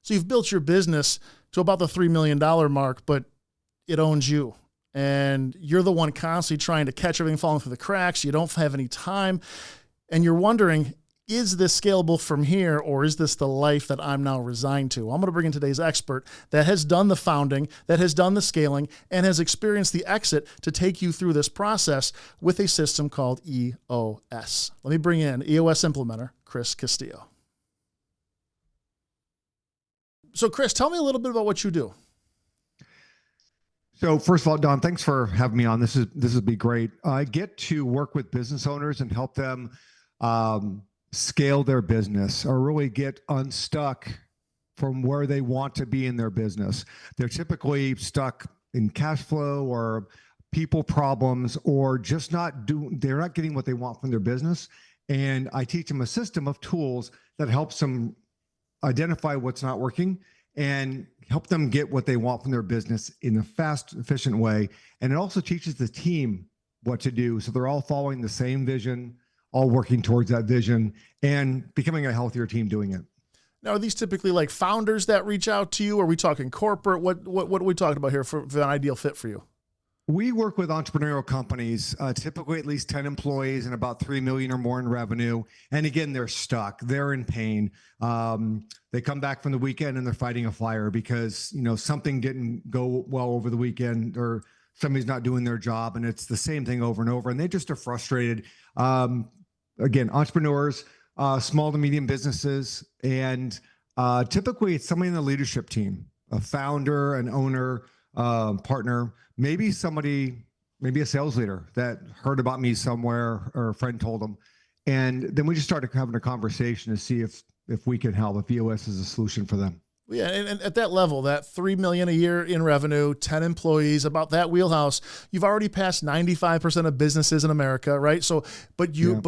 So you've built your business to about the $3 million mark, but it owns you. And you're the one constantly trying to catch everything falling through the cracks. You don't have any time. And you're wondering, is this scalable from here, or is this the life that I'm now resigned to? I'm going to bring in today's expert that has done the founding, that has done the scaling, and has experienced the exit to take you through this process with a system called EOS. Let me bring in EOS implementer, Chris Castillo. So Chris, tell me a little bit about what you do. So first of all, Don, thanks for having me on. This would be great. I get to work with business owners and help them scale their business, or really get unstuck from where they want to be in their business. They're typically stuck in cash flow or people problems, or just they're not getting what they want from their business. And I teach them a system of tools that helps them identify what's not working and help them get what they want from their business in a fast, efficient way. And it also teaches the team what to do, so they're all following the same vision, all working towards that vision, and becoming a healthier team doing it. Now, are these typically like founders that reach out to you? Are we talking corporate? What are we talking about here for an ideal fit for you? We work with entrepreneurial companies, typically at least 10 employees and about 3 million or more in revenue. And again, they're stuck, they're in pain. They come back from the weekend and they're fighting a fire because, something didn't go well over the weekend, or somebody's not doing their job, and it's the same thing over and over. And they just are frustrated. Again, entrepreneurs, small to medium businesses, and typically it's somebody in the leadership team, a founder, an owner, partner, maybe a sales leader that heard about me somewhere or a friend told them. And then we just started having a conversation to see if we can help, if EOS is a solution for them. Yeah, and at that level, that $3 million a year in revenue, 10 employees, about that wheelhouse, you've already passed 95% of businesses in America, right? So, but you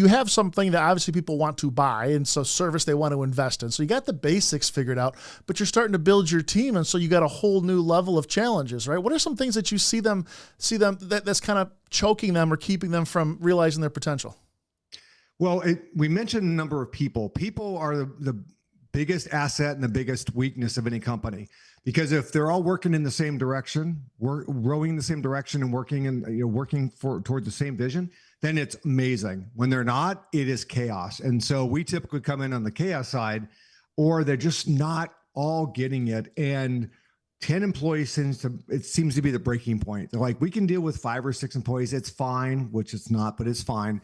have something that obviously people want to buy, and so service they want to invest in. So you got the basics figured out, but you're starting to build your team, and so you got a whole new level of challenges, right? What are some things that you see them that's kind of choking them or keeping them from realizing their potential? Well, we mentioned a number of people. People are the biggest asset and the biggest weakness of any company, because if they're all working in the same direction, we're rowing in the same direction and working toward the same vision, then it's amazing. When they're not, it is chaos. And so we typically come in on the chaos side, or they're just not all getting it. And 10 employees seems to be the breaking point. They're like, we can deal with 5 or 6 employees. It's fine, which it's not, but it's fine.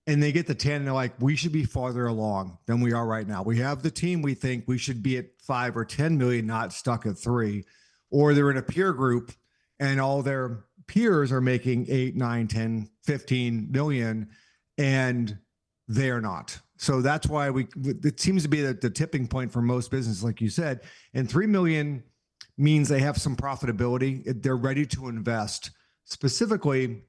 And they get to 10 and they're like, we should be farther along than we are right now. We have the team. We think we should be at 5 or 10 million, not stuck at 3. Or they're in a peer group and all their peers are making 8, 9, 10, 15 million, and they're not. So that's why it seems to be the tipping point for most businesses, like you said. And 3 million means they have some profitability. They're ready to invest. Specifically,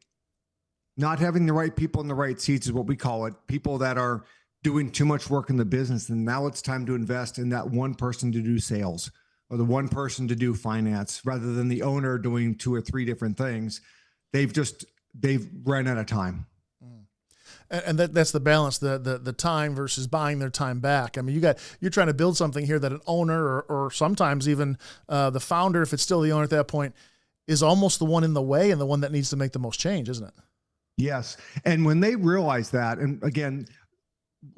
not having the right people in the right seats is what we call it. People that are doing too much work in the business, and now it's time to invest in that one person to do sales, or the one person to do finance, rather than the owner doing 2 or 3 different things. They've run out of time. And that's the balance, the time versus buying their time back. I mean, you're trying to build something here that an owner or sometimes even the founder, if it's still the owner at that point, is almost the one in the way and the one that needs to make the most change, isn't it? Yes. And when they realize that, and again,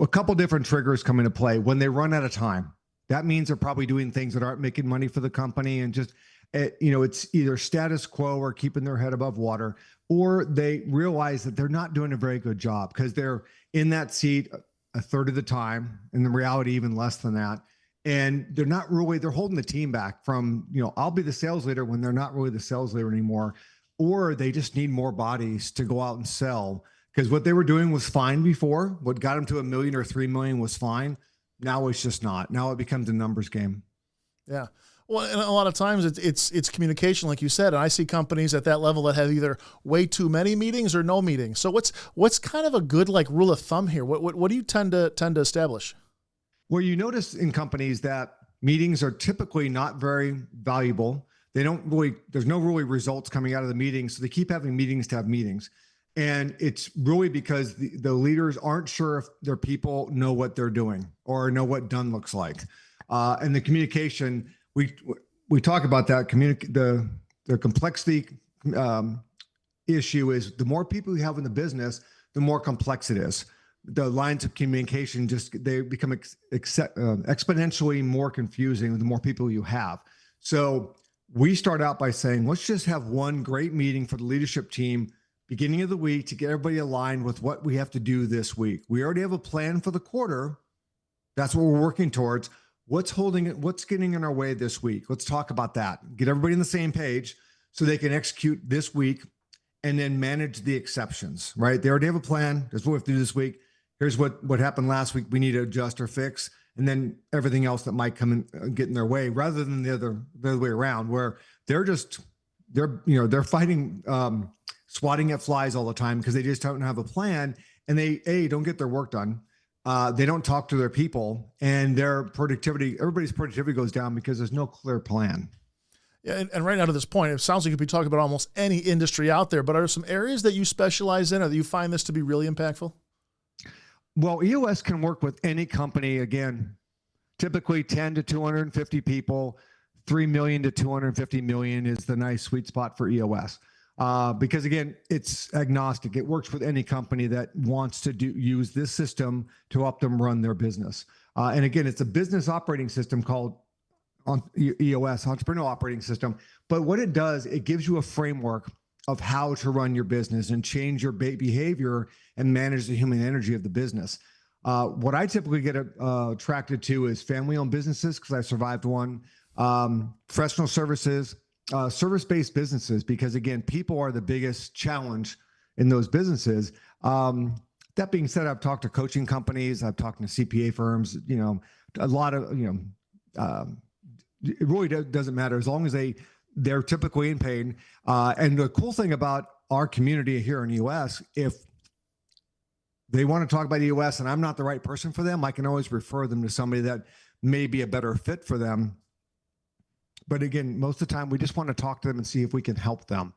a couple different triggers come into play. When they run out of time, that means they're probably doing things that aren't making money for the company, and just, it's either status quo or keeping their head above water, or they realize that they're not doing a very good job because they're in that seat a third of the time, and in reality, even less than that. And they're holding the team back from, I'll be the sales leader when they're not really the sales leader anymore. Or they just need more bodies to go out and sell, because what they were doing was fine before. What got them to $1 million or 3 million was fine. Now it's just not. Now it becomes a numbers game. Yeah. Well, and a lot of times it's communication, like you said. And I see companies at that level that have either way too many meetings or no meetings. So what's kind of a good rule of thumb here? What do you tend to establish? Well, you notice in companies that meetings are typically not very valuable. There's no really results coming out of the meetings. So they keep having meetings to have meetings. And it's really because the leaders aren't sure if their people know what they're doing or know what done looks like. And the communication, we talk about that. The complexity issue is the more people you have in the business, the more complex it is. The lines of communication they become exponentially more confusing the more people you have. So we start out by saying, let's just have one great meeting for the leadership team beginning of the week to get everybody aligned with what we have to do this week. We already have a plan for the quarter. That's what we're working towards. What's getting in our way this week? Let's talk about that. Get everybody on the same page so they can execute this week and then manage the exceptions, right? They already have a plan. That's what we have to do this week. Here's what happened last week. We need to adjust or fix, and then everything else that might come and get in their way, rather than the other way around, where they're fighting, swatting at flies all the time because they just don't have a plan, and they don't get their work done. They don't talk to their people, and everybody's productivity goes down because there's no clear plan. Yeah, and right now to this point, it sounds like you could be talking about almost any industry out there, but are there some areas that you specialize in or that you find this to be really impactful? Well, EOS can work with any company, again, typically 10 to 250 people, 3 million to 250 million is the nice sweet spot for EOS. Because again, it's agnostic. It works with any company that wants to use this system to help them run their business. And again, it's a business operating system called EOS, Entrepreneurial Operating System. But what it does, it gives you a framework of how to run your business and change your behavior and manage the human energy of the business. What I typically get attracted to is family-owned businesses, because I survived one, professional services, service-based businesses, because again, people are the biggest challenge in those businesses. That being said, I've talked to coaching companies, I've talked to CPA firms, a lot of, it really doesn't matter as long as they're typically in pain. And the cool thing about our community here in the US, if they want to talk about EOS and I'm not the right person for them, I can always refer them to somebody that may be a better fit for them. But again, most of the time, we just want to talk to them and see if we can help them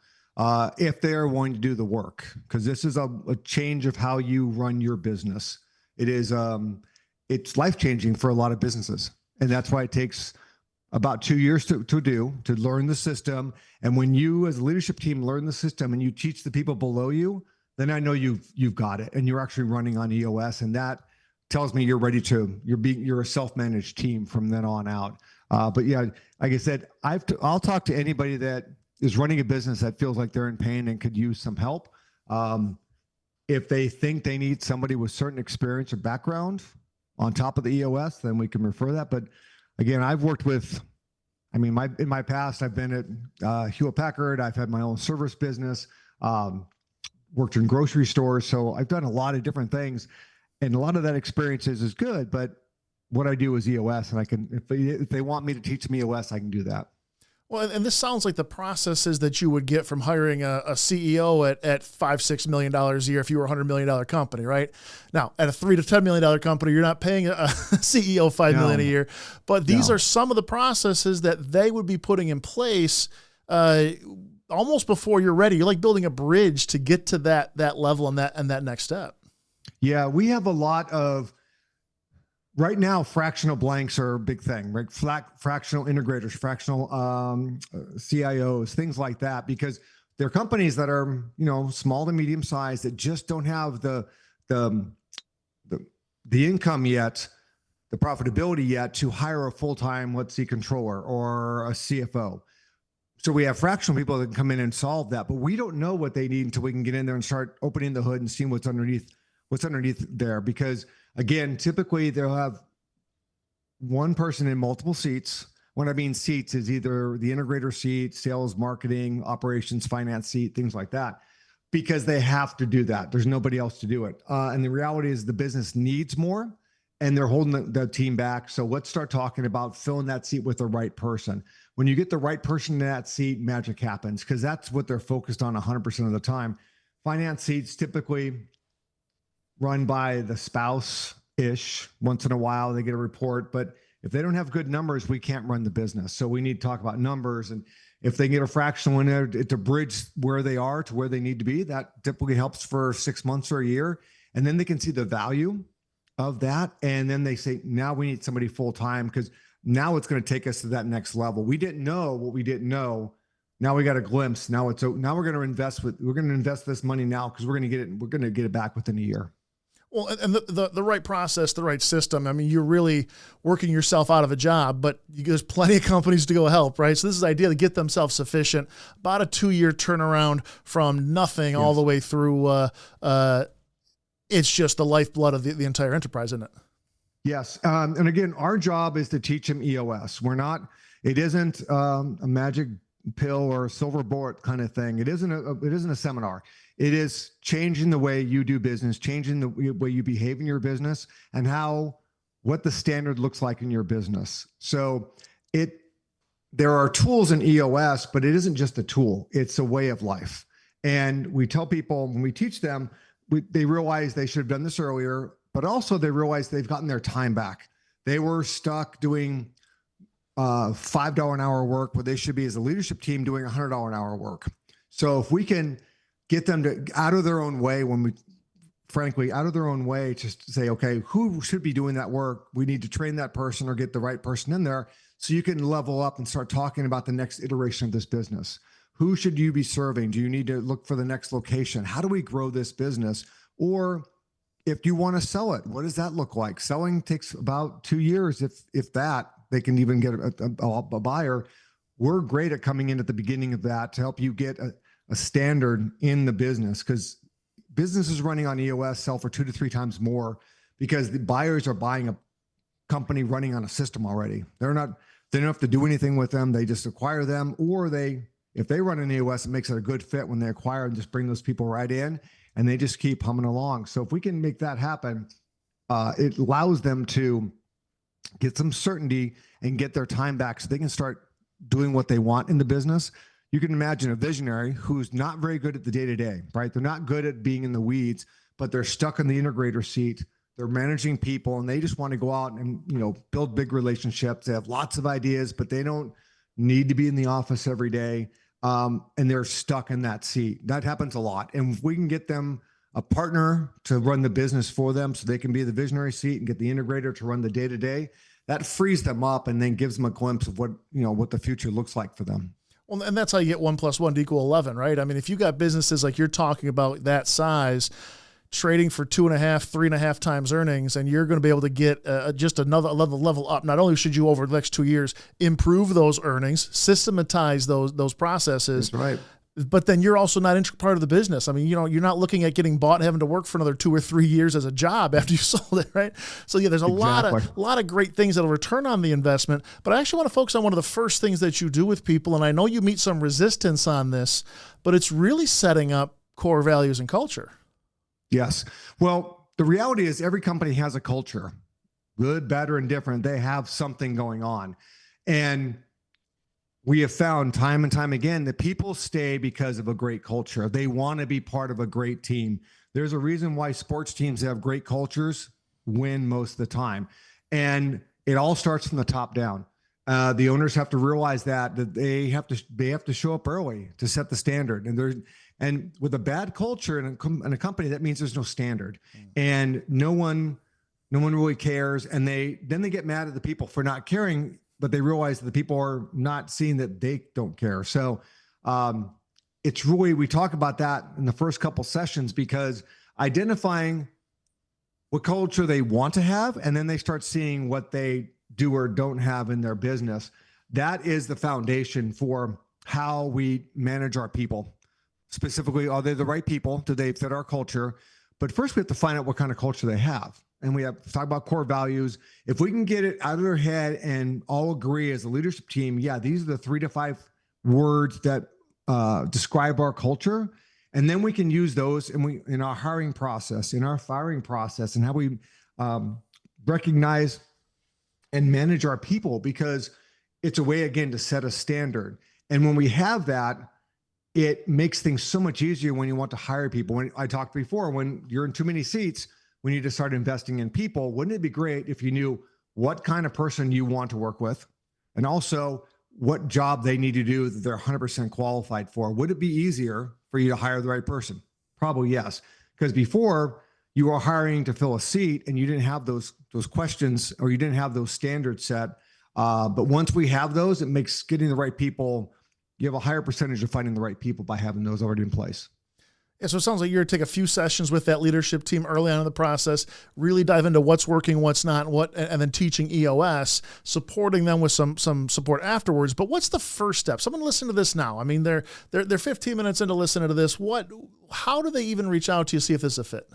if they're willing to do the work, because this is a change of how you run your business. It's life-changing for a lot of businesses. And that's why it takes about 2 years to learn the system. And when you as a leadership team learn the system and you teach the people below you, then I know you've got it and you're actually running on EOS. And that tells me you're ready you're a self-managed team from then on out. But yeah, like I said, I'll talk to anybody that is running a business that feels like they're in pain and could use some help. If they think they need somebody with certain experience or background on top of the EOS, then we can refer that. But again, I've worked with, in my past, I've been at Hewlett Packard. I've had my own service business, worked in grocery stores. So I've done a lot of different things, and a lot of that experience is good. But what I do is EOS, and if they want me to teach them EOS, I can do that. Well, and this sounds like the processes that you would get from hiring a CEO at $5-6 million a year if you were a $100 million company, right? Now, at a $3 to $10 million company, you're not paying a CEO $5 million a year. But these are some of the processes that they would be putting in place almost before you're ready. You're like building a bridge to get to that level and that next step. Yeah, we have a lot of. Right now, fractional blanks are a big thing, right? Fractional integrators, fractional CIOs, things like that, because they're companies that are, small to medium size that just don't have the income yet, the profitability yet to hire a full-time, let's see, controller or a CFO. So we have fractional people that can come in and solve that, but we don't know what they need until we can get in there and start opening the hood and seeing what's underneath there. Because again, typically they'll have one person in multiple seats. When I mean seats is either the integrator seat, sales, marketing, operations, finance seat, things like that, because they have to do that. There's nobody else to do it. And the reality is the business needs more and they're holding the team back. So let's start talking about filling that seat with the right person. When you get the right person in that seat, magic happens, because that's what they're focused on 100% of the time. Finance seats typically run by the spouse-ish. Once in a while, they get a report. But if they don't have good numbers, we can't run the business. So we need to talk about numbers. And if they get a fractional in there to bridge where they are to where they need to be, that typically helps for 6 months or a year. And then they can see the value of that. And then they say, now we need somebody full-time, because Now it's going to take us to that next level. We didn't know what we didn't know. Now we got a glimpse. Now we're going to invest this money now because we're going to get it back within a year. Well, and the right process, the right system. I mean, you're really working yourself out of a job, but there's plenty of companies to go help, right? So this is the idea to get them self-sufficient, about a 2-year turnaround from nothing all the way through. It's just the lifeblood of the entire enterprise, isn't it? Yes. And again, our job is to teach them EOS. It isn't a magic pill or a silver bullet kind of thing. It isn't a seminar. It is changing the way you do business, changing the way you behave in your business, and what the standard looks like in your business. So there are tools in EOS, but it isn't just a tool. It's a way of life. And we tell people when we teach them, they realize they should have done this earlier, but also they realize they've gotten their time back. They were stuck doing $5 an hour work where they should be, as a leadership team, doing $100 an hour work. So if we can get them to out of their own way, out of their own way, just to say, okay, who should be doing that work? We need to train that person or get the right person in there so you can level up and start talking about the next iteration of this business. Who should you be serving? Do you need to look for the next location? How do we grow this business? Or if you want to sell it, what does that look like? Selling takes about 2 years, if that. They can even get a buyer. We're great at coming in at the beginning of that to help you get a standard in the business, because businesses running on EOS sell for 2 to 3 times more because the buyers are buying a company running on a system already. They don't have to do anything with them. They just acquire them, or if they run an EOS, it makes it a good fit when they acquire and just bring those people right in, and they just keep humming along. So if we can make that happen, it allows them to get some certainty and get their time back so they can start doing what they want in the business. You can imagine a visionary who's not very good at the day-to-day, right? They're not good at being in the weeds, but they're stuck in the integrator seat. They're managing people and they just want to go out and, build big relationships. They have lots of ideas, but they don't need to be in the office every day. And they're stuck in that seat. That happens a lot. And if we can get them a partner to run the business for them so they can be the visionary seat and get the integrator to run the day-to-day, that frees them up and then gives them a glimpse of what the future looks like for them. Well, and that's how you get 1 + 1 = 11, right? I mean, if you got businesses like you're talking about that size, trading for 2.5, 3.5 times earnings, and you're going to be able to get just another level up. Not only should you, over the next 2 years, improve those earnings, systematize those processes. That's right. But then you're also not integral part of the business. I mean, you're not looking at getting bought and having to work for another 2 or 3 years as a job after you sold it, right? So yeah, there's a lot of great things that'll return on the investment. But I actually want to focus on one of the first things that you do with people, and I know you meet some resistance on this, but it's really setting up core values and culture. Yes. Well, the reality is every company has a culture, good, bad, or indifferent. They have something going on, and we have found time and time again that people stay because of a great culture. They want to be part of a great team. There's a reason why sports teams that have great cultures win most of the time. And it all starts from the top down. The owners have to realize that they have to show up early to set the standard. And with a bad culture in a company, that means there's no standard, and no one really cares. And then they get mad at the people for not caring, but they realize that the people are not seeing that they don't care. So it's really, we talk about that in the first couple sessions, because identifying what culture they want to have, and then they start seeing what they do or don't have in their business. That is the foundation for how we manage our people. Specifically, are they the right people? Do they fit our culture? But first we have to find out what kind of culture they have. And we have to talk about core values. If we can get it out of their head and all agree as a leadership team, yeah, these are the 3 to 5 words that describe our culture. And then we can use those in our hiring process, in our firing process, and how we recognize and manage our people, because it's a way, again, to set a standard. And when we have that, it makes things so much easier when you want to hire people. When I talked before, when you're in too many seats, we need to start investing in people. Wouldn't it be great if you knew what kind of person you want to work with, and also what job they need to do that they're 100% qualified for? Would it be easier for you to hire the right person? Probably yes. Because before, you were hiring to fill a seat and you didn't have those questions, or you didn't have those standards set. But once we have those, it makes getting the right people, you have a higher percentage of finding the right people by having those already in place. Yeah, so it sounds like you're going to take a few sessions with that leadership team early on in the process, really dive into what's working, what's not, and then teaching EOS, supporting them with some support afterwards. But what's the first step? Someone listen to this now. I mean, they're 15 minutes into listening to this. How do they even reach out to you, see if this is a fit?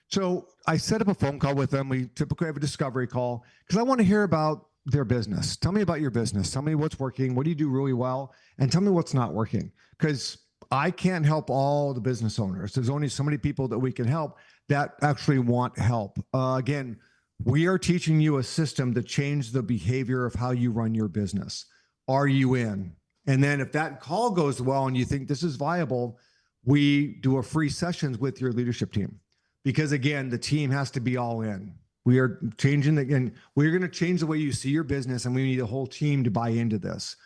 So I set up a phone call with them. We typically have a discovery call because I want to hear about their business. Tell me about your business. Tell me what's working. What do you do really well? And tell me what's not working. Because I can't help all the business owners. There's only so many people that we can help that actually want help. Again, we are teaching you a system to change the behavior of how you run your business. Are you in? And then if that call goes well and you think this is viable, we do a free sessions with your leadership team. Because again, the team has to be all in. We are changing again. We're going to change the way you see your business, and we need a whole team to buy into this.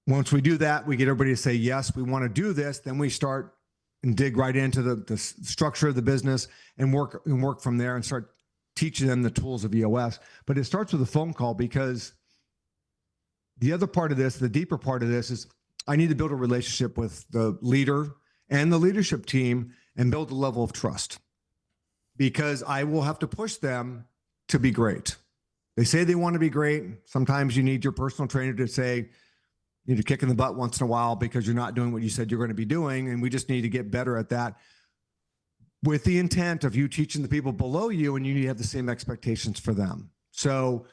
Once we do that, we get everybody to say, yes, we want to do this. Then we start and dig right into the structure of the business and work from there and start teaching them the tools of EOS. But it starts with a phone call, because the other part of this, the deeper part of this, is I need to build a relationship with the leader and the leadership team and build a level of trust, because I will have to push them to be great. They say they want to be great. Sometimes you need your personal trainer to say, you need a kick in the butt once in a while because you're not doing what you said you're going to be doing. And we just need to get better at that, with the intent of you teaching the people below you, and you need to have the same expectations for them. So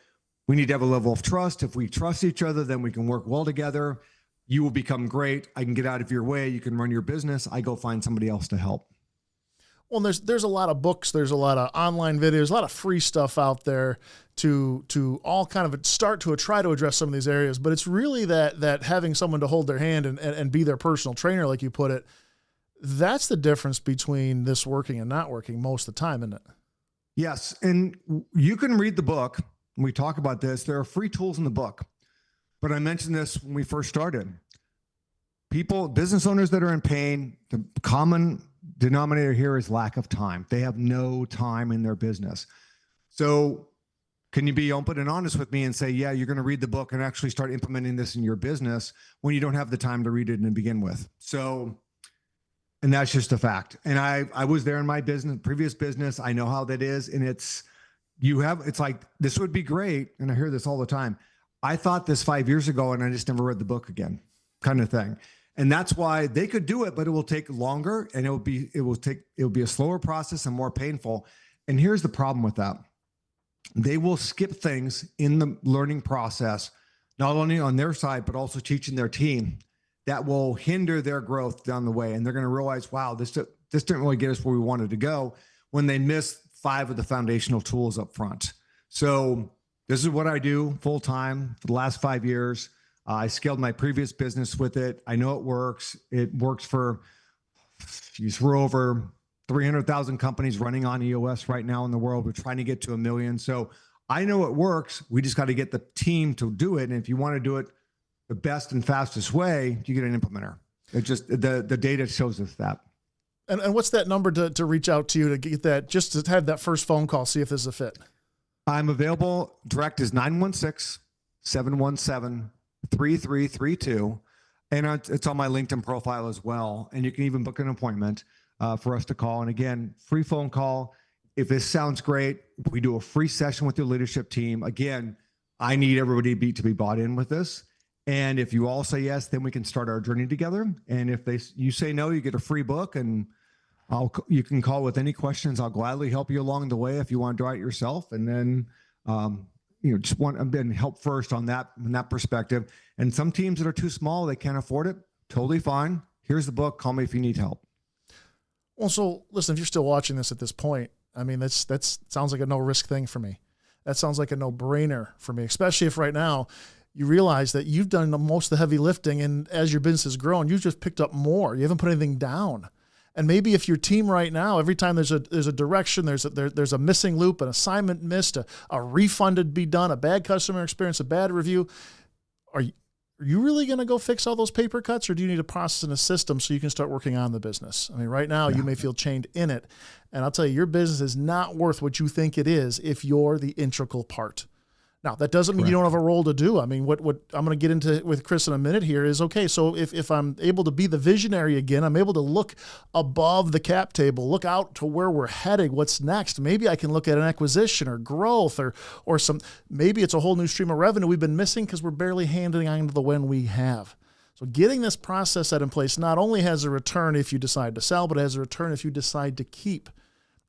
we need to have a level of trust. If we trust each other, then we can work well together. You will become great. I can get out of your way. You can run your business. I go find somebody else to help. Well, there's a lot of books, there's a lot of online videos, a lot of free stuff out there to all kind of try to address some of these areas. But it's really that having someone to hold their hand and be their personal trainer, like you put it, that's the difference between this working and not working most of the time, isn't it? Yes. And you can read the book. We talk about this. There are free tools in the book. But I mentioned this when we first started. Business owners that are in pain, the common denominator here is lack of time. They have no time in their business. So can you be open and honest with me and say, yeah, you're going to read the book and actually start implementing this in your business when you don't have the time to read it and begin with? So, and that's just a fact. And I was there in my previous business. I know how that is. And it's like, this would be great. And I hear this all the time. I thought this 5 years ago and I just never read the book again, kind of thing. And that's why they could do it, but it will take longer, and it will be a slower process and more painful. And here's the problem with that. They will skip things in the learning process, not only on their side, but also teaching their team, that will hinder their growth down the way. And they're going to realize, wow, this didn't really get us where we wanted to go, when they miss 5 of the foundational tools up front. So this is what I do full time for the last 5 years. I scaled my previous business with it. I know it works. It works for, we're over 300,000 companies running on EOS right now in the world. We're trying to get to 1 million. So I know it works. We just got to get the team to do it. And if you want to do it the best and fastest way, you get an implementer. It just, the data shows us that. And what's that number to reach out to you to get that, just to have that first phone call, see if this is a fit? I'm available. Direct is 916-717-3332. And it's on my LinkedIn profile as well. And you can even book an appointment for us to call. And again, free phone call. If this sounds great, we do a free session with your leadership team. Again, I need everybody to be bought in with this. And if you all say yes, then we can start our journey together. And if you say no, you get a free book, and you can call with any questions. I'll gladly help you along the way if you want to do it yourself. And then, just help first on that, from that perspective. And some teams that are too small, they can't afford it. Totally fine. Here's the book. Call me if you need help. Well, so listen, if you're still watching this at this point, I mean, that sounds like a no risk thing for me. That sounds like a no brainer for me, especially if right now you realize that you've done most of the heavy lifting, and as your business has grown, you've just picked up more. You haven't put anything down. And maybe if your team right now, every time there's a direction, there's a missing loop, an assignment missed, a refund to be done, a bad customer experience, a bad review, are you really going to go fix all those paper cuts, or do you need a process and a system so you can start working on the business? I mean, right now you may feel chained in it, and I'll tell you, your business is not worth what you think it is if you're the integral part. Now, that doesn't mean you don't have a role to do. I mean, what I'm going to get into with Chris in a minute here is, okay, so if I'm able to be the visionary again, I'm able to look above the cap table, look out to where we're heading, what's next. Maybe I can look at an acquisition or growth or maybe it's a whole new stream of revenue we've been missing because we're barely handing on to the win we have. So getting this process set in place not only has a return if you decide to sell, but has a return if you decide to keep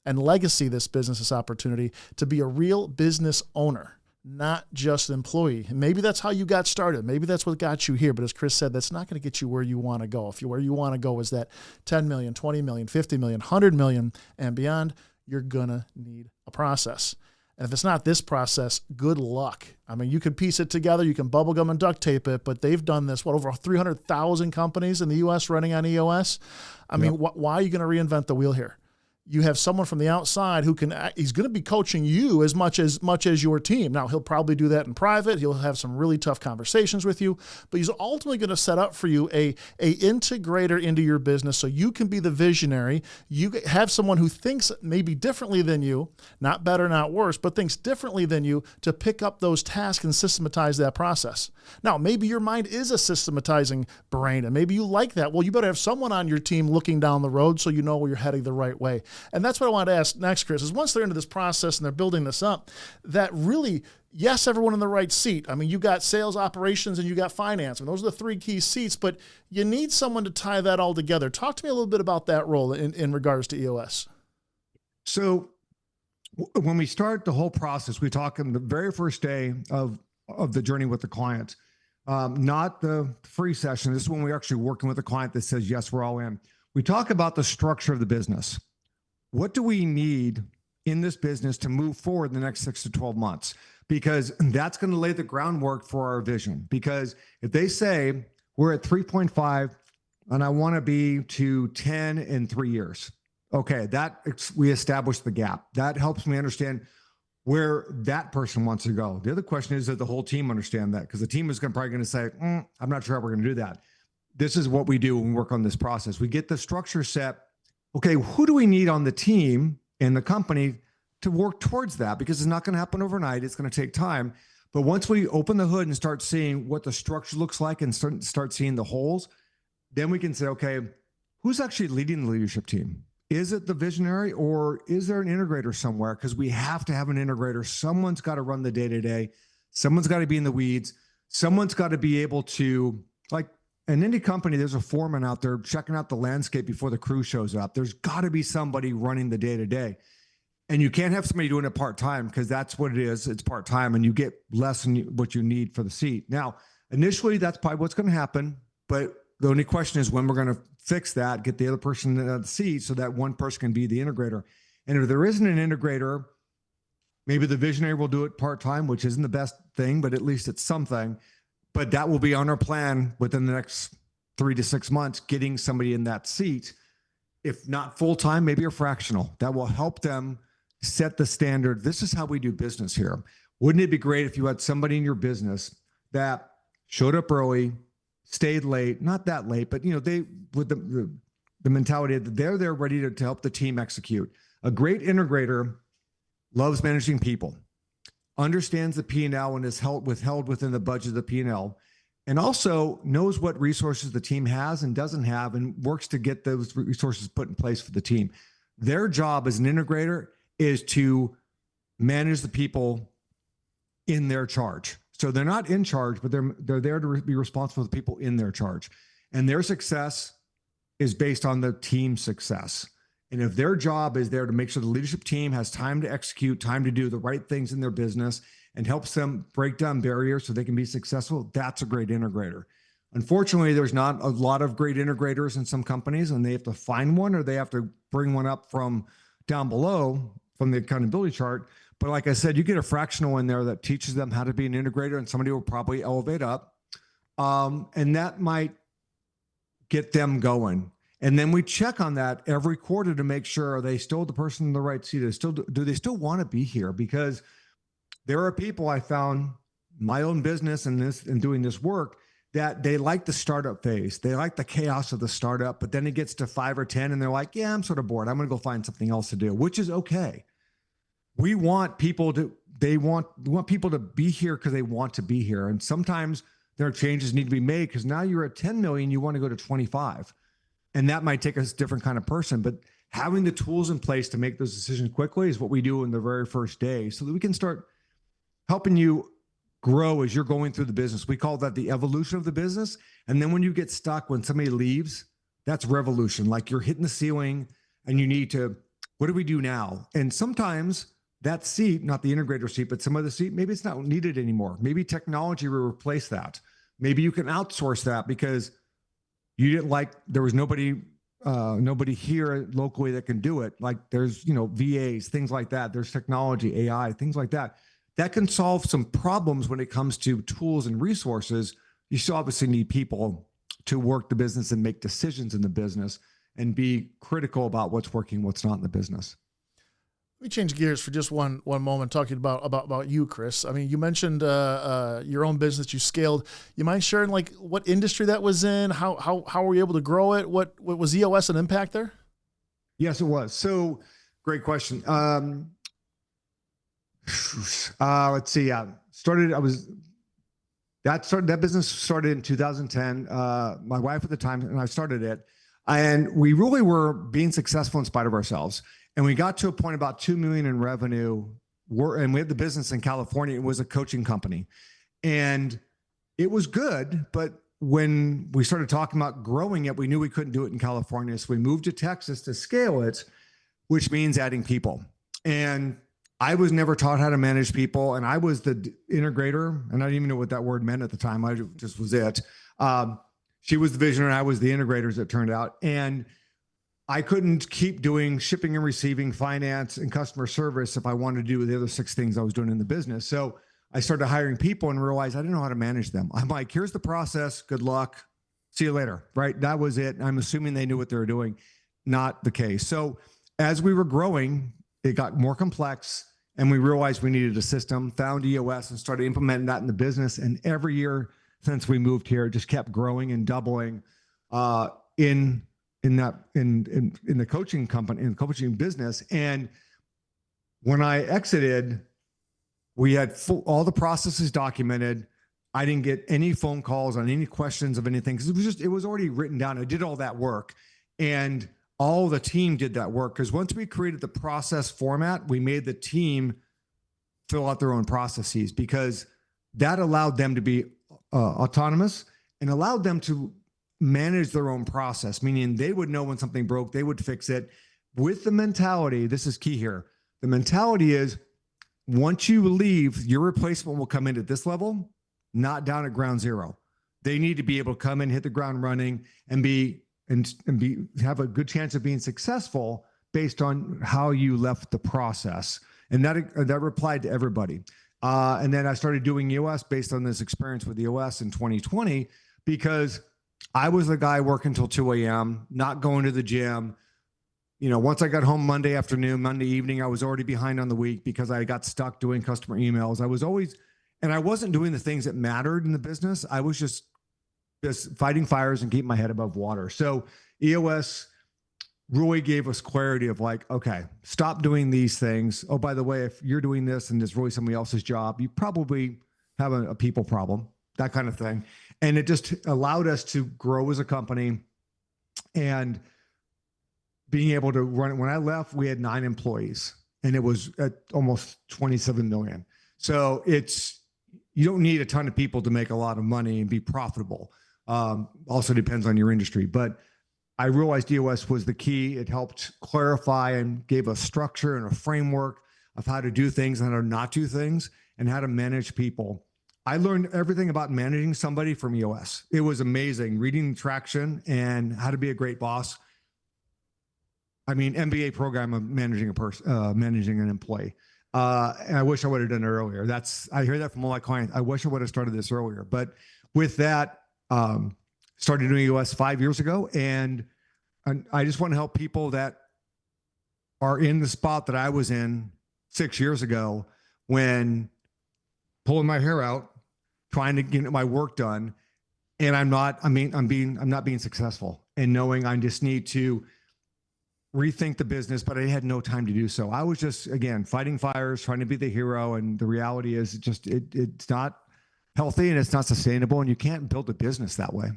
and legacy this business, this opportunity to be a real business owner, not just an employee. And maybe that's how you got started. Maybe that's what got you here. But as Chris said, that's not going to get you where you want to go. Where you want to go is that 10 million, 20 million, 50 million, 100 million and beyond, you're going to need a process. And if it's not this process, good luck. I mean, you can piece it together, you can bubble gum and duct tape it, but they've done this, over 300,000 companies in the U.S. running on EOS. I mean, why are you going to reinvent the wheel here? You have someone from the outside who he's going to be coaching you as much as your team. Now, he'll probably do that in private. He'll have some really tough conversations with you, but he's ultimately going to set up for you a integrator into your business so you can be the visionary. You have someone who thinks maybe differently than you, not better, not worse, but thinks differently than you to pick up those tasks and systematize that process. Now, maybe your mind is a systematizing brain, and maybe you like that. Well, you better have someone on your team looking down the road so you know where you're heading the right way. And that's what I want to ask next, Chris, is once they're into this process and they're building this up, that really, yes, everyone in the right seat. I mean, you got sales, operations, and you got finance. And those are the three key seats, but you need someone to tie that all together. Talk to me a little bit about that role in regards to EOS. So when we start the whole process, we talk on the very first day of the journey with the client, not the free session. This is when we're actually working with a client that says, yes, we're all in. We talk about the structure of the business. What do we need in this business to move forward in the next 6 to 12 months? Because that's going to lay the groundwork for our vision. Because if they say we're at 3.5 and I want to be to 10 in 3 years, okay, we establish the gap. That helps me understand where that person wants to go. The other question is, does the whole team understand that? Because the team is probably going to say, I'm not sure how we're going to do that. This is what we do when we work on this process. We get the structure set. Okay, who do we need on the team and the company to work towards that? Because it's not going to happen overnight. It's going to take time. But once we open the hood and start seeing what the structure looks like and start seeing the holes, then we can say, okay, who's actually leading the leadership team? Is it the visionary or is there an integrator somewhere? Because we have to have an integrator. Someone's got to run the day-to-day. Someone's got to be in the weeds. Someone's got to be able to, like, in any company, there's a foreman out there checking out the landscape before the crew shows up. There's got to be somebody running the day-to-day. And you can't have somebody doing it part-time because that's what it is. It's part-time and you get less than what you need for the seat. Now, initially, that's probably what's going to happen. But the only question is when we're going to fix that, get the other person in the seat so that one person can be the integrator. And if there isn't an integrator, maybe the visionary will do it part-time, which isn't the best thing, but at least it's something. But that will be on our plan within the next 3 to 6 months, getting somebody in that seat. If not full-time, maybe a fractional. That will help them set the standard. This is how we do business here. Wouldn't it be great if you had somebody in your business that showed up early, stayed late, not that late, but they with the mentality that they're there ready to help the team execute. A great integrator loves managing people, understands the P&L and is withheld within the budget of the P&L, and also knows what resources the team has and doesn't have and works to get those resources put in place for the team. Their job as an integrator is to manage the people in their charge. So they're not in charge, but they're there to be responsible for the people in their charge. And their success is based on the team's success. And if their job is there to make sure the leadership team has time to execute, time to do the right things in their business and helps them break down barriers so they can be successful, that's a great integrator. Unfortunately, there's not a lot of great integrators in some companies, and they have to find one or they have to bring one up from down below from the accountability chart. But like I said, you get a fractional in there that teaches them how to be an integrator, and somebody will probably elevate up. And that might get them going. And then we check on that every quarter to make sure, are they still the person in the right seat? Do they still want to be here? Because there are people I found my own business and doing this work that they like the startup phase. They like the chaos of the startup, but then it gets to 5 or 10 and they're like, yeah, I'm sort of bored. I'm going to go find something else to do, which is okay. We want people they want people to be here because they want to be here. And sometimes there are changes need to be made because now you're at 10 million, you want to go to 25. And that might take a different kind of person, but having the tools in place to make those decisions quickly is what we do in the very first day so that we can start helping you grow as you're going through the business. We call that the evolution of the business. And then when you get stuck, when somebody leaves, that's revolution. Like you're hitting the ceiling and you need to, what do we do now? And sometimes that seat, not the integrator seat, but some other seat, maybe it's not needed anymore. Maybe technology will replace that. Maybe you can outsource that because you didn't like, there was nobody here locally that can do it. Like there's, VAs, things like that. There's technology, AI, things like that. That can solve some problems when it comes to tools and resources. You still obviously need people to work the business and make decisions in the business and be critical about what's working, what's not in the business. Let me change gears for just one moment, talking about you, Chris. I mean, you mentioned your own business you scaled. You mind sharing like what industry that was in? How were you able to grow it? What was EOS an impact there? Yes, it was. So great question. Let's see. That business started in 2010. My wife at the time and I started it, and we really were being successful in spite of ourselves. And we got to a point about 2 million in revenue. And we had the business in California. It was a coaching company, and it was good. But when we started talking about growing it, we knew we couldn't do it in California. So we moved to Texas to scale it, which means adding people. And I was never taught how to manage people, and I was the integrator, and I didn't even know what that word meant at the time. I just was it. She was the visionary, I was the integrator, as it turned out. And I couldn't keep doing shipping and receiving, finance, and customer service if I wanted to do the other 6 things I was doing in the business. So I started hiring people and realized I didn't know how to manage them. I'm like, here's the process. Good luck. See you later. Right? That was it. I'm assuming they knew what they were doing. Not the case. So as we were growing, it got more complex, and we realized we needed a system, found EOS and started implementing that in the business. And every year since we moved here, it just kept growing and doubling in the coaching company, in the coaching business. And when I exited, we had all the processes documented. I didn't get any phone calls on any questions of anything because it was already written down. I did all that work, and all the team did that work, because once we created the process format, we made the team fill out their own processes, because that allowed them to be autonomous and allowed them to manage their own process, meaning they would know when something broke, they would fix it with the mentality. This is key here. The mentality is, once you leave, your replacement will come in at this level, not down at ground zero. They need to be able to come in, hit the ground running, and have a good chance of being successful based on how you left the process. And that applied to everybody. And then I started doing EOS based on this experience with EOS in 2020, because I was the guy working till 2 a.m., not going to the gym. Once I got home Monday afternoon, Monday evening, I was already behind on the week because I got stuck doing customer emails. I wasn't doing the things that mattered in the business. I was just fighting fires and keeping my head above water. So EOS really gave us clarity of like, okay, stop doing these things. Oh, by the way, if you're doing this and it's really somebody else's job, you probably have a people problem, that kind of thing. And it just allowed us to grow as a company and being able to run it. When I left, we had 9 employees, and it was at almost 27 million. So you don't need a ton of people to make a lot of money and be profitable. Also depends on your industry, but I realized EOS was the key. It helped clarify and gave a structure and a framework of how to do things and how to not do things and how to manage people. I learned everything about managing somebody from EOS. It was amazing, reading Traction and how to be a great boss. I mean, MBA program of managing managing an employee. And I wish I would have done it earlier. I hear that from all my clients. I wish I would have started this earlier. But with that, started doing EOS 5 years ago. And I just want to help people that are in the spot that I was in 6 years ago, when pulling my hair out, trying to get my work done. And I'm not being successful, and knowing I just need to rethink the business, but I had no time to do so. I was just, again, fighting fires, trying to be the hero. And the reality is it's not healthy and it's not sustainable. And you can't build a business that way.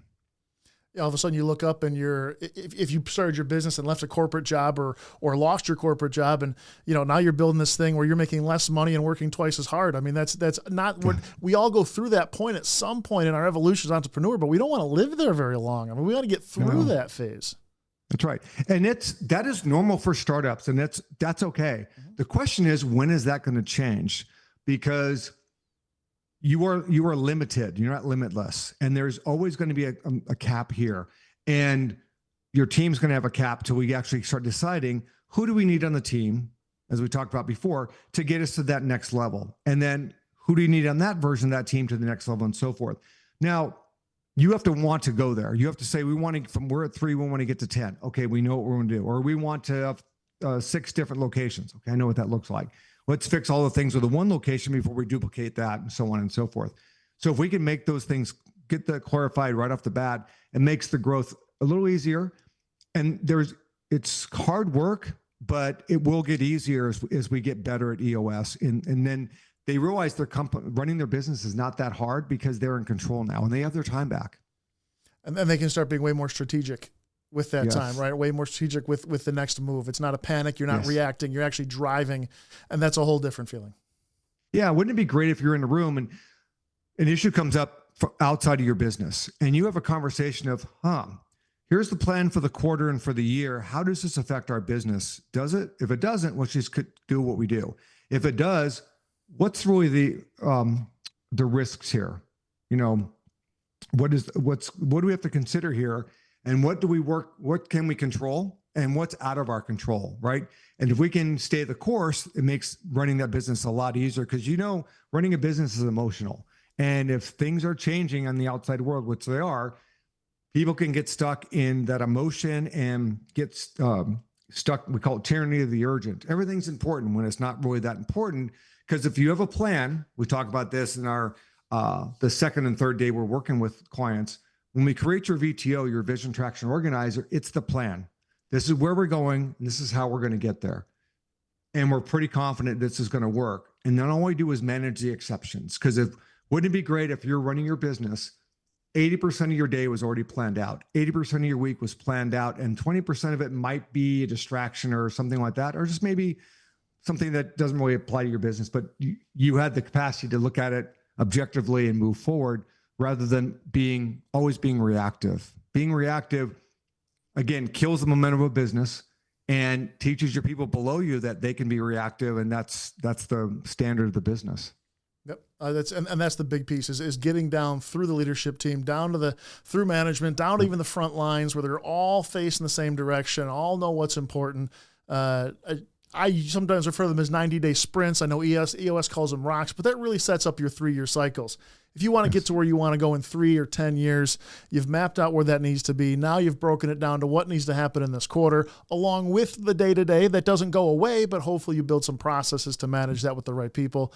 All of a sudden you look up and if you started your business and left a corporate job or lost your corporate job and, now you're building this thing where you're making less money and working twice as hard. I mean, that's not what we all go through that point at some point in our evolution as entrepreneur, but we don't want to live there very long. I mean, we want to get through that phase. That's right. And that is normal for startups, and that's okay. Mm-hmm. The question is, when is that going to change? Because you are limited. You're not limitless. And there's always going to be a cap here. And your team's going to have a cap till we actually start deciding who do we need on the team, as we talked about before, to get us to that next level. And then who do you need on that version of that team to the next level and so forth. Now, you have to want to go there. You have to say, we're at 3, we want to get to 10. Okay, we know what we're going to do. Or we want to have 6 different locations. Okay, I know what that looks like. Let's fix all the things with the one location before we duplicate that, and so on and so forth. So if we can make those things, get that clarified right off the bat, it makes the growth a little easier. And it's hard work, but it will get easier as we get better at EOS. And then they realize their company running their business is not that hard because they're in control now and they have their time back. And then they can start being way more strategic with that time, right? Way more strategic with the next move. It's not a panic. You're not reacting. You're actually driving. And that's a whole different feeling. Yeah. Wouldn't it be great if you're in a room and an issue comes up outside of your business and you have a conversation of, here's the plan for the quarter and for the year. How does this affect our business? Does it? If it doesn't, let's just do what we do. If it does, what's really the risks here? What do we have to consider here? And what can we control and what's out of our control, right? And if we can stay the course, it makes running that business a lot easier because, running a business is emotional. And if things are changing on the outside world, which they are, people can get stuck in that emotion and get stuck. We call it tyranny of the urgent. Everything's important when it's not really that important. Because if you have a plan, we talk about this in our the second and third day we're working with clients. When we create your VTO, your Vision Traction Organizer, it's the plan. This is where we're going, and this is how we're going to get there. And we're pretty confident this is going to work. And then all we do is manage the exceptions. Because wouldn't it be great if you're running your business, 80% of your day was already planned out, 80% of your week was planned out, and 20% of it might be a distraction or something like that, or just maybe something that doesn't really apply to your business, but you had the capacity to look at it objectively and move forward rather than always being reactive. Being reactive, again, kills the momentum of a business and teaches your people below you that they can be reactive, and that's the standard of the business. Yep. That's the big piece is getting down through the leadership team, down to through management, down to even the front lines where they're all facing the same direction, all know what's important. I sometimes refer to them as 90-day sprints. I know EOS calls them rocks, but that really sets up your 3-year cycles. If you want to get to where you want to go in 3 or 10 years, you've mapped out where that needs to be. Now you've broken it down to what needs to happen in this quarter, along with the day-to-day that doesn't go away, but hopefully you build some processes to manage that with the right people.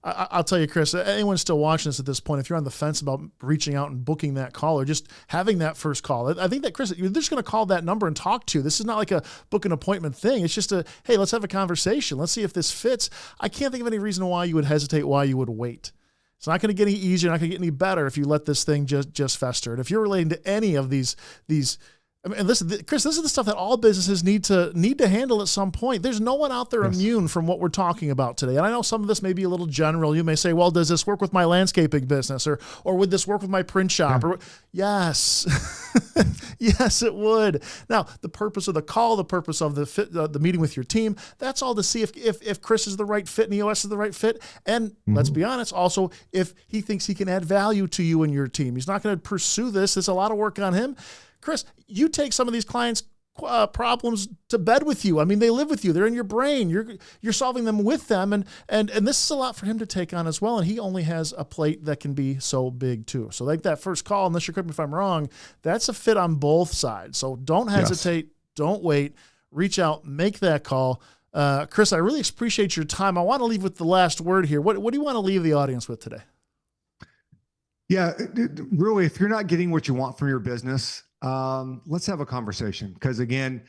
I'll tell you, Chris, anyone still watching this at this point, if you're on the fence about reaching out and booking that call or just having that first call, I think that, Chris, you're just going to call that number and talk to. This is not like a book an appointment thing. It's just hey, let's have a conversation. Let's see if this fits. I can't think of any reason why you would hesitate, why you would wait. It's not going to get any easier, not going to get any better if you let this thing just fester. And if you're relating to any of these, I mean, listen, Chris, this is the stuff that all businesses need to handle at some point. There's no one out there immune from what we're talking about today. And I know some of this may be a little general. You may say, well, does this work with my landscaping business or would this work with my print shop? Yeah. Yes. Yes, it would. Now, the purpose of the call, the purpose of the meeting with your team, that's all to see if Chris is the right fit and EOS is the right fit. And let's be honest, also, if he thinks he can add value to you and your team. He's not going to pursue this. There's a lot of work on him. Chris, you take some of these clients' problems to bed with you. I mean, they live with you. They're in your brain. You're solving them with them. And this is a lot for him to take on as well. And he only has a plate that can be so big too. So like that first call, unless you correct me if I'm wrong, that's a fit on both sides. So don't hesitate. Yes. Don't wait. Reach out. Make that call. Chris, I really appreciate your time. I want to leave with the last word here. What do you want to leave the audience with today? Yeah, really, if you're not getting what you want from your business, let's have a conversation. Because again,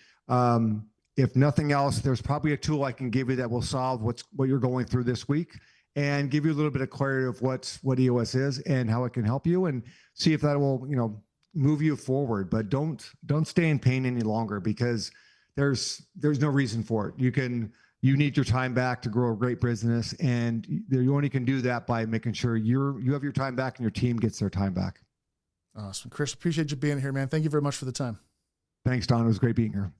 If nothing else, there's probably a tool I can give you that will solve what you're going through this week and give you a little bit of clarity of what EOS is and how it can help you, and see if that will, move you forward. But don't stay in pain any longer, because there's no reason for it. You need your time back to grow a great business, and you only can do that by making sure you have your time back and your team gets their time back. Awesome. Chris, appreciate you being here, man. Thank you very much for the time. Thanks, Don. It was great being here.